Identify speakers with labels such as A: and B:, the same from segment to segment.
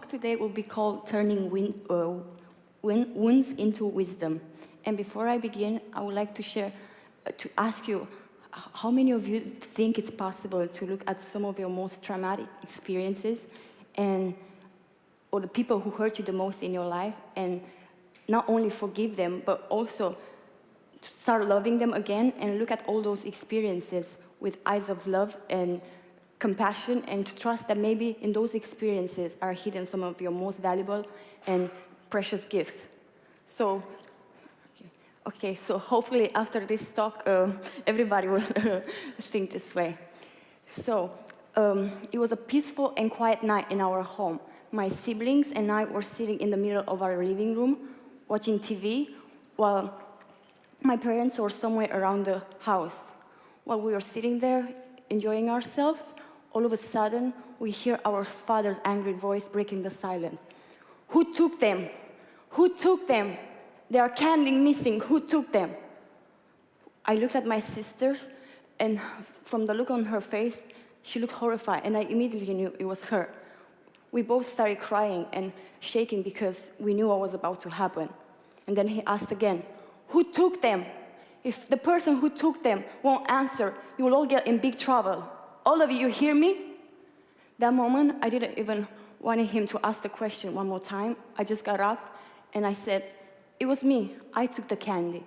A: talk today will be called Turning Wounds into Wisdom. And before I begin, I would like to ask you, how many of you think it's possible to look at some of your most traumatic experiences or the people who hurt you the most in your life and not only forgive them, but also to start loving them again and look at all those experiences with eyes of love and compassion, and to trust that maybe in those experiences are hidden some of your most valuable and precious gifts. So, so hopefully after this talk, everybody will think this way. So, it was a peaceful and quiet night in our home. My siblings and I were sitting in the middle of our living room, watching TV, while my parents were somewhere around the house. While we were sitting there, enjoying ourselves, all of a sudden, we hear our father's angry voice breaking the silence. Who took them? Who took them? They are candy missing. Who took them? I looked at my sisters, and from the look on her face, she looked horrified, and I immediately knew it was her. We both started crying and shaking because we knew what was about to happen. And then he asked again, who took them? If the person who took them won't answer, you will all get in big trouble. All of you hear me? That moment, I didn't even want him to ask the question one more time. I just got up and I said, it was me. I took the candy.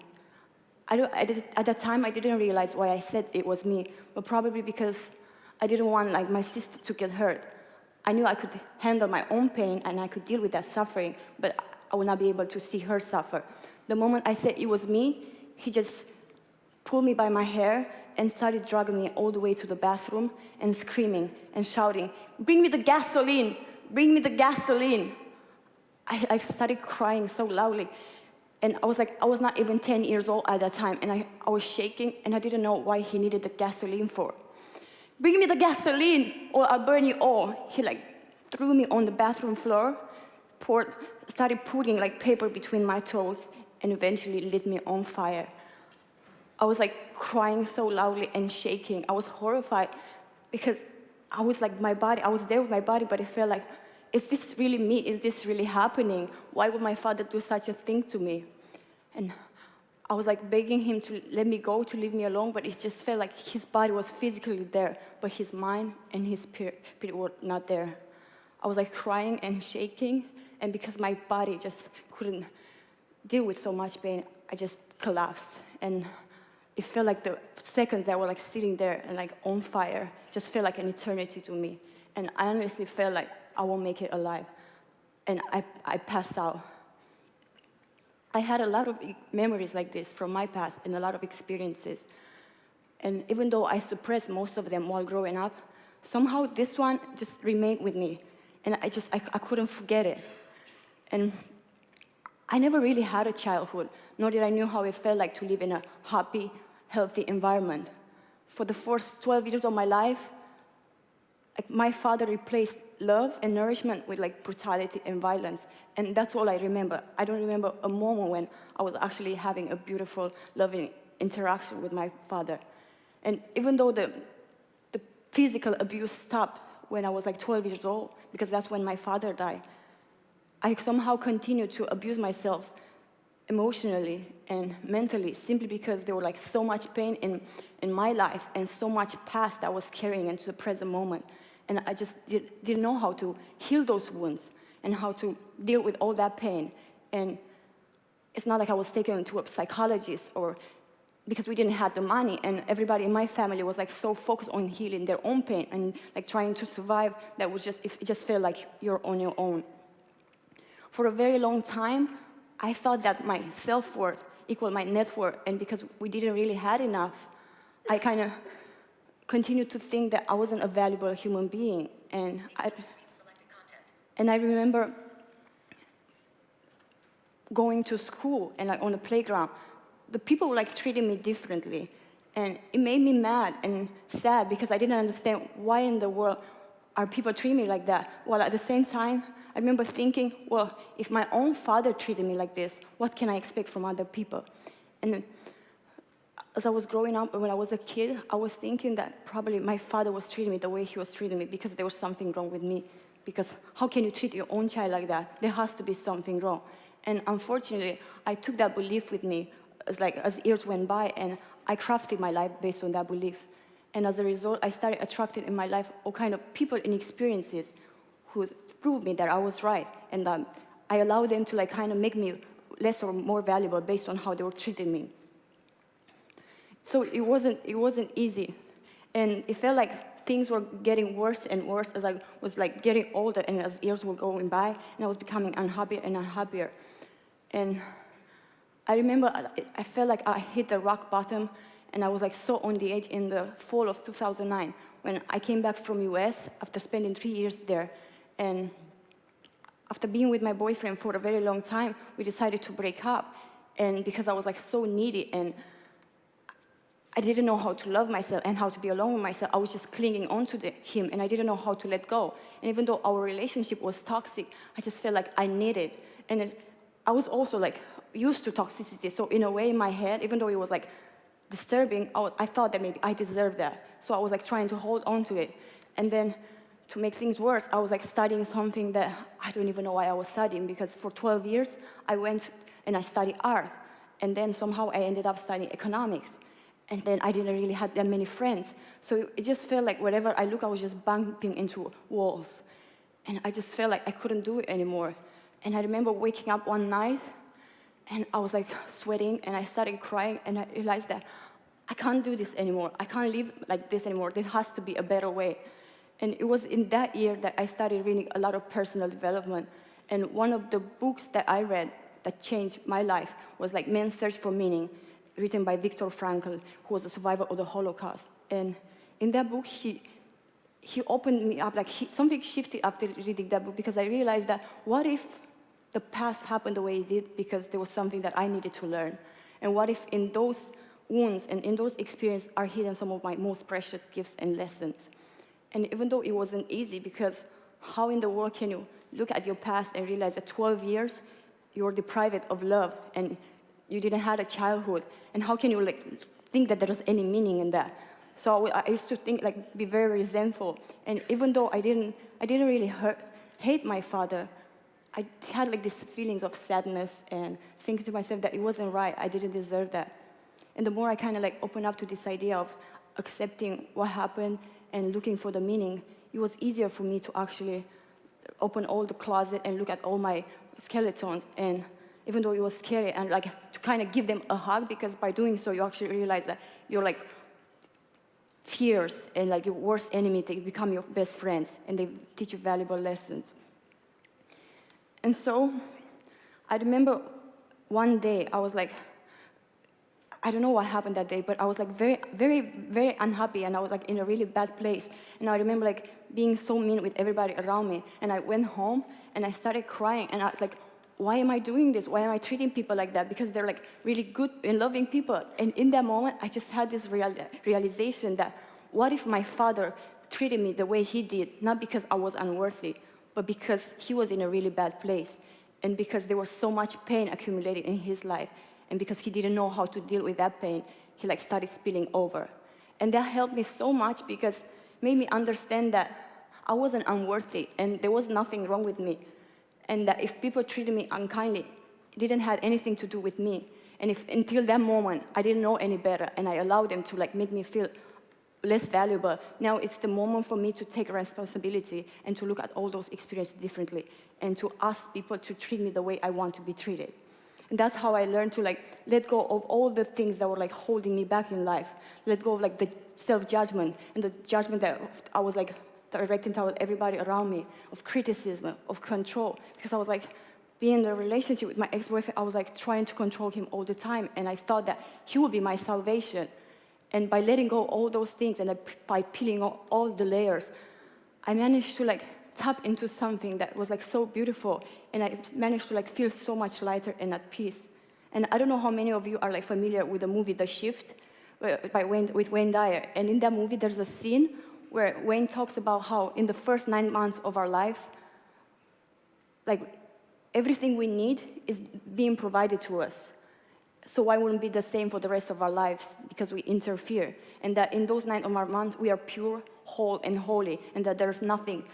A: At that time, I didn't realize why I said it was me, but probably because I didn't want my sister to get hurt. I knew I could handle my own pain and I could deal with that suffering, but I would not be able to see her suffer. The moment I said it was me, he just pulled me by my hair and started dragging me all the way to the bathroom and screaming and shouting, bring me the gasoline, bring me the gasoline. I started crying so loudly. And I was not even 10 years old at that time, and I was shaking, and I didn't know why he needed the gasoline for. Bring me the gasoline, or I'll burn you all. He threw me on the bathroom floor, started putting paper between my toes, and eventually lit me on fire. I was crying so loudly and shaking. I was horrified because I was I was there with my body, but I felt like, is this really me? Is this really happening? Why would my father do such a thing to me? And I was begging him to let me go, to leave me alone, but it just felt like his body was physically there, but his mind and his spirit were not there. I was crying and shaking, and because my body just couldn't deal with so much pain, I just collapsed. And it felt like the seconds that were sitting there and on fire just felt like an eternity to me. And I honestly felt like I won't make it alive. And I passed out. I had a lot of memories like this from my past and a lot of experiences. And even though I suppressed most of them while growing up, somehow this one just remained with me. And I couldn't forget it. And I never really had a childhood, nor did I know how it felt like to live in a happy, healthy environment. For the first 12 years of my life, my father replaced love and nourishment with brutality and violence. And that's all I remember. I don't remember a moment when I was actually having a beautiful, loving interaction with my father. And even though the physical abuse stopped when I was 12 years old, because that's when my father died, I somehow continued to abuse myself emotionally and mentally, simply because there was so much pain in my life and so much past that I was carrying into the present moment. And I just didn't know how to heal those wounds and how to deal with all that pain. And it's not like I was taken to a psychologist, or because we didn't have the money, and everybody in my family was so focused on healing their own pain and trying to survive that it just felt like you're on your own. For a very long time, I thought that my self-worth equaled my net worth, and because we didn't really have enough, I kind of continued to think that I wasn't a valuable human being. And I remember going to school and on the playground, the people were treating me differently. And it made me mad and sad because I didn't understand why in the world are people treating me like that. While at the same time, I remember thinking, well, if my own father treated me like this, what can I expect from other people? And as I was growing up, when I was a kid, I was thinking that probably my father was treating me the way he was treating me because there was something wrong with me. because how can you treat your own child like that? There has to be something wrong. And unfortunately, I took that belief with me as years went by, and I crafted my life based on that belief. And as a result, I started attracting in my life all kind of people and experiences who proved me that I was right, and I allowed them to kind of make me less or more valuable based on how they were treating me. So it wasn't easy, and it felt like things were getting worse and worse as I was getting older, and as years were going by, and I was becoming unhappier and unhappier. And I remember I felt like I hit the rock bottom, and I was so on the edge in the fall of 2009 when I came back from US after spending 3 years there. And after being with my boyfriend for a very long time, we decided to break up. And because I was so needy and I didn't know how to love myself and how to be alone with myself, I was just clinging on to him, and I didn't know how to let go. And even though our relationship was toxic, I just felt like I needed. And I was also used to toxicity. So in a way, in my head, even though it was disturbing, I thought that maybe I deserved that. So I was trying to hold on to it. And then to make things worse, I was studying something that I don't even know why I was studying, because for 12 years, I went and I studied art. And then somehow I ended up studying economics. And then I didn't really have that many friends. So it just felt like wherever I look, I was just bumping into walls. And I just felt like I couldn't do it anymore. And I remember waking up one night, and I was sweating, and I started crying, and I realized that I can't do this anymore. I can't live like this anymore. There has to be a better way. And it was in that year that I started reading a lot of personal development. And one of the books that I read that changed my life was Man's Search for Meaning, written by Viktor Frankl, who was a survivor of the Holocaust. And in that book, he opened me up, something shifted after reading that book, because I realized that what if the past happened the way it did because there was something that I needed to learn? And what if in those wounds and in those experiences are hidden some of my most precious gifts and lessons? And even though it wasn't easy, because how in the world can you look at your past and realize that 12 years you were deprived of love and you didn't have a childhood, and how can you think that there is any meaning in that? So I used to think be very resentful, and even though I didn't really hate my father, I had these feelings of sadness and thinking to myself that it wasn't right, I didn't deserve that. And the more I kind of opened up to this idea of accepting what happened and looking for the meaning, it was easier for me to actually open all the closet and look at all my skeletons. And even though it was scary, and to kind of give them a hug, because by doing so, you actually realize that you're fears and your worst enemy, they become your best friends, and they teach you valuable lessons. And so I remember one day I was I don't know what happened that day, but I was very, very, very unhappy, and I was in a really bad place. And I remember being so mean with everybody around me. And I went home and I started crying, and I was why am I doing this? Why am I treating people like that? Because they're really good and loving people. And in that moment, I just had this realization that what if my father treated me the way he did, not because I was unworthy, but because he was in a really bad place, and because there was so much pain accumulated in his life, and because he didn't know how to deal with that pain, he started spilling over. And that helped me so much, because it made me understand that I wasn't unworthy, and there was nothing wrong with me. And that if people treated me unkindly, it didn't have anything to do with me. And if until that moment, I didn't know any better, and I allowed them to make me feel less valuable, now it's the moment for me to take responsibility and to look at all those experiences differently, and to ask people to treat me the way I want to be treated. And that's how I learned to let go of all the things that were holding me back in life. Let go of the self-judgment and the judgment that I was directing toward everybody around me, of criticism, of control. Because I was being in a relationship with my ex-boyfriend, I was trying to control him all the time, and I thought that he would be my salvation. And by letting go of all those things, and by peeling off all the layers, I managed to tap into something that was so beautiful, and I managed to feel so much lighter and at peace. And I don't know how many of you are familiar with the movie The Shift with Wayne Dyer. And in that movie, there's a scene where Wayne talks about how in the first 9 months of our lives, everything we need is being provided to us. So why wouldn't it be the same for the rest of our lives? Because we interfere. And that in those 9 of our months, we are pure, whole, and holy, and that there's nothing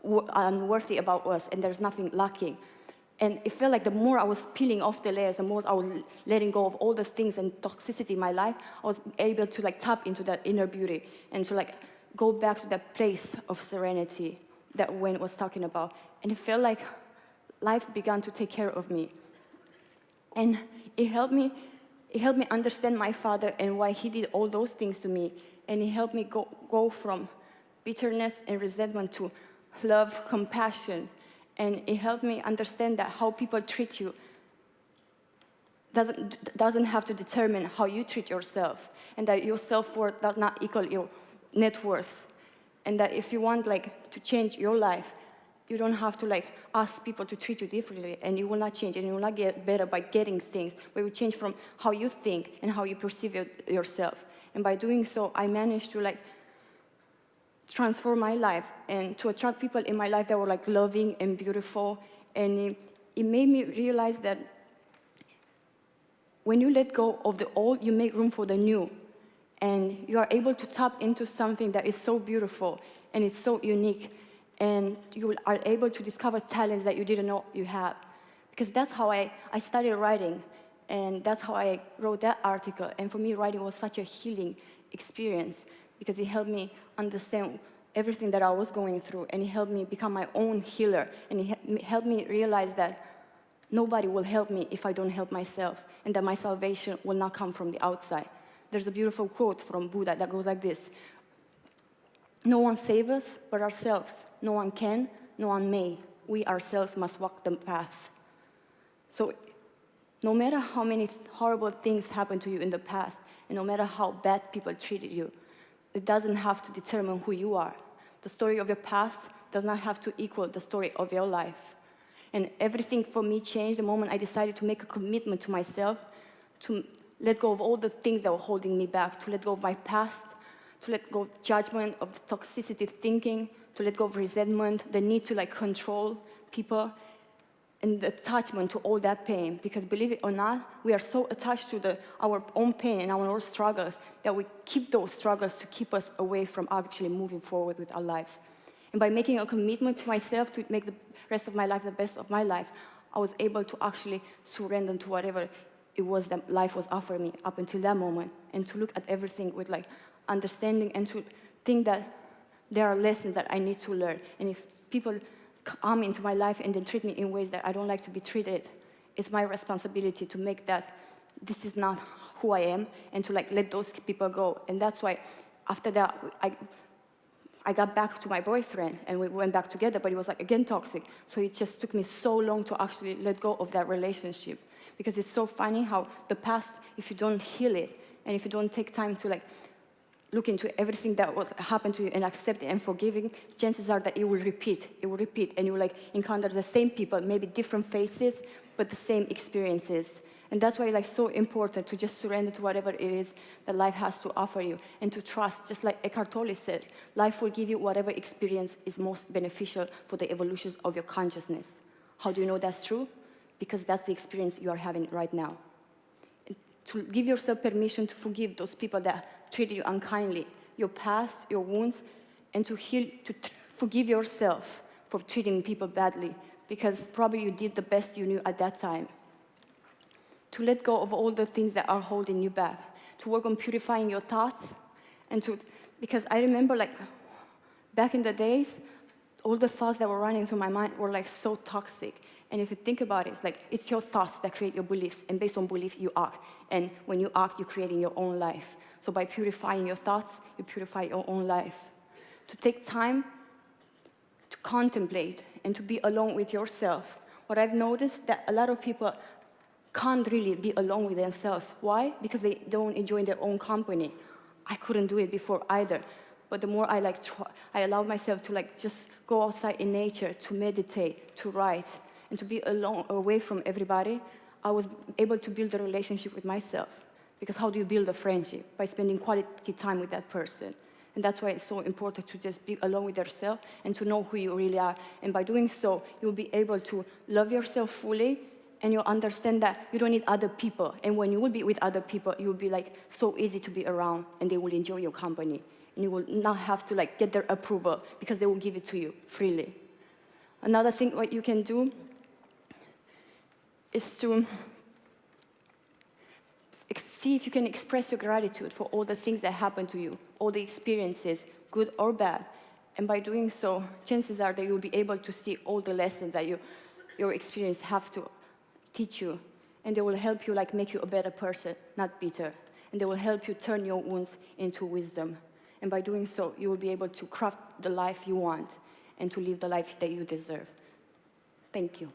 A: unworthy about us, and there's nothing lacking. And it felt like the more I was peeling off the layers, the more I was letting go of all the things and toxicity in my life, I was able to like tap into that inner beauty and to like go back to that place of serenity that Wayne was talking about. And it felt like life began to take care of me. And it helped me understand my father and why he did all those things to me. And it helped me go from bitterness and resentment to love, compassion. And it helped me understand that how people treat you doesn't have to determine how you treat yourself, and that your self-worth does not equal your net worth. And that if you want like to change your life, you don't have to like ask people to treat you differently, and you will not change, and you will not get better by getting things, but you change from how you think and how you perceive yourself. And by doing so, I managed to like transform my life and to attract people in my life that were like loving and beautiful. And it made me realize that when you let go of the old, you make room for the new. And you are able to tap into something that is so beautiful and it's so unique. And you are able to discover talents that you didn't know you had. Because that's how I started writing. And that's how I wrote that article. And for me, writing was such a healing experience because it helped me understand everything that I was going through. And it helped me become my own healer. And it helped me realize that nobody will help me if I don't help myself. And that my salvation will not come from the outside. There's a beautiful quote from Buddha that goes like this: "No one saves us but ourselves. No one can, no one may. We ourselves must walk the path." So no matter how many horrible things happened to you in the past, and no matter how bad people treated you, it doesn't have to determine who you are. The story of your past does not have to equal the story of your life. And everything for me changed the moment I decided to make a commitment to myself, to let go of all the things that were holding me back, to let go of my past, to let go of judgment, of the toxicity thinking, to let go of resentment, the need to like control people, and the attachment to all that pain. Because believe it or not, we are so attached to our own pain and our own struggles that we keep those struggles to keep us away from actually moving forward with our lives. And by making a commitment to myself to make the rest of my life the best of my life, I was able to actually surrender to whatever it was that life was offering me up until that moment, and to look at everything with like understanding, and to think that there are lessons that I need to learn. And if people come into my life and then treat me in ways that I don't like to be treated, it's my responsibility to make that this is not who I am, and to like let those people go. And that's why after that, I got back to my boyfriend and we went back together, but it was like again toxic. So it just took me so long to actually let go of that relationship. Because it's so funny how the past, if you don't heal it, and if you don't take time to like look into everything that was happened to you and accept it and forgiving, chances are that it will repeat. It will repeat, and you will like encounter the same people, maybe different faces, but the same experiences. And that's why it's like so important to just surrender to whatever it is that life has to offer you, and to trust, just like Eckhart Tolle said, life will give you whatever experience is most beneficial for the evolution of your consciousness. How do you know that's true? Because that's the experience you are having right now. And to give yourself permission to forgive those people that treated you unkindly, your past, your wounds, and to heal, forgive yourself for treating people badly, because probably you did the best you knew at that time. To let go of all the things that are holding you back, to work on purifying your thoughts, and because I remember like back in the days, all the thoughts that were running through my mind were like so toxic. And if you think about it, it's like it's your thoughts that create your beliefs, and based on beliefs you act. And when you act, you're creating your own life. So by purifying your thoughts, you purify your own life. To take time to contemplate and to be alone with yourself. What I've noticed that a lot of people can't really be alone with themselves. Why? Because they don't enjoy their own company. I couldn't do it before either. But the more I I allow myself to like just go outside in nature, to meditate, to write, and to be alone, away from everybody, I was able to build a relationship with myself. Because how do you build a friendship? By spending quality time with that person. And that's why it's so important to just be alone with yourself and to know who you really are. And by doing so, you'll be able to love yourself fully, and you'll understand that you don't need other people. And when you will be with other people, you'll be like so easy to be around, and they will enjoy your company. And you will not have to like get their approval, because they will give it to you freely. Another thing what you can do is to see if you can express your gratitude for all the things that happen to you, all the experiences, good or bad. And by doing so, chances are that you'll be able to see all the lessons that your experience have to teach you. And they will help you, like, make you a better person, not bitter. And they will help you turn your wounds into wisdom. And by doing so, you will be able to craft the life you want and to live the life that you deserve. Thank you.